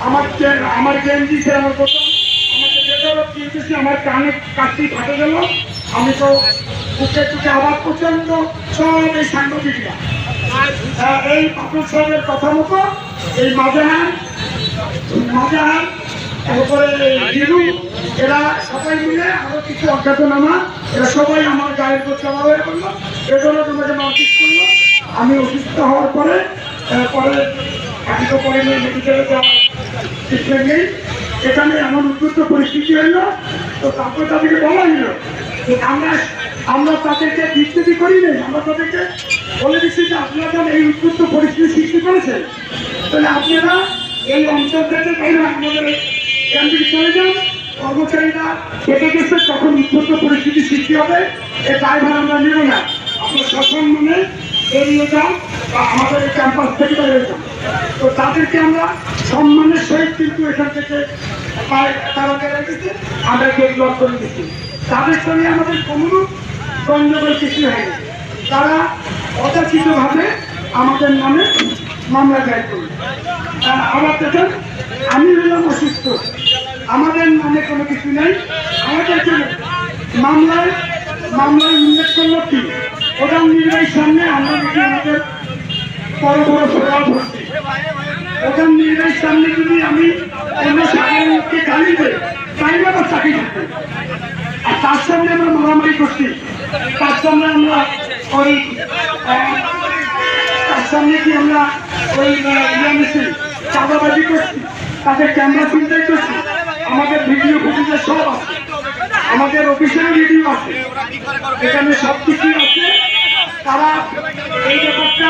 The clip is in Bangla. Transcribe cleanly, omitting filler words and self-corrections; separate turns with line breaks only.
আমার গেঞ্জি সে আমার প্রথম আমাকে বেদরক কিনতেছি, আমার কানে কাটটি ফাটে গেল। আমি তো বুকে টুকে আবার প্রচন্ড সব এই সাংবাদিকরা এই পাপড় সাহেবের কথা মতো এই মাজাহান তারপরে হিরু এরা সবাই মিলে আরো কিছু অজ্ঞাতনামা এরা সবাই আমার গায়ের উপর চাওয়া হয়ে করলো। এজন্য তোমাকে মারপিট করলো। আমি অসুস্থ হওয়ার পরে আমি তো পরে মেডিকেলে যাওয়ার ট্রিটমেন্ট নেই। এখানে এমন উদ্ভুত পরিস্থিতি হইল, তো তারপর তাদেরকে বলা হইল যে আমরা তাদেরকে বিচ্ছেদি করি নাই, আমরা তাদেরকে বলে দিচ্ছি যে আপনারা এই উদ্ভুত পরিস্থিতি সৃষ্টি করেছেন, তাহলে আপনারা এই অঞ্চল থেকে তাই না আমাদের এখান থেকে চলে যান। কর্মচারীরা কেটে গেছে, তখন উদ্ভুত পরিস্থিতি সৃষ্টি হবে, এ দায়ভার আমরা নেব না। আপনার সসম্মানে এড়িয়ে যান বা আমাদের এই ক্যাম্পাস থেকে বেরিয়ে যান। তো তাদেরকে আমরা সম্মানের সহিত কিন্তু এখান থেকে তারা বেড়ে গেছে, আমরা গেট লক করে দিচ্ছি। তাদের সঙ্গে আমাদের কোনো গণ্ডগোল কিছু হয়নি। তারা অযাচিতভাবে আমাদের নামে মামলা দায়ের করল। আবার দেখেন, আমি হলাম অসুস্থ, আমাদের নামে কোনো কিছু নেই। আমাদেরকে মামলায় উল্লেখ করলো কি প্রধান নির্বাহীর সামনে আমরা যদি আমাদের বড় বড় সভা করছি, প্রধান নির্বাহীর সামনে যদি আমি অন্য সাধারণকে গালি দেয় তাইলে আমার চাকরি থাকবে। আর তার সামনে আমরা মারামারি করছি, তার সামনে আমরা ওই তার সামনে কি আমরা ওই চাঁদাবাজি করছি, তাদের ক্যামেরা চিন্তাই করছি, আমাদের ভিডিও ফুটেজে সব আছে, আমাদের অফিসের ভিডিও আছে, এখানে সব কিছুই আছে। তারা এই ব্যাপারটা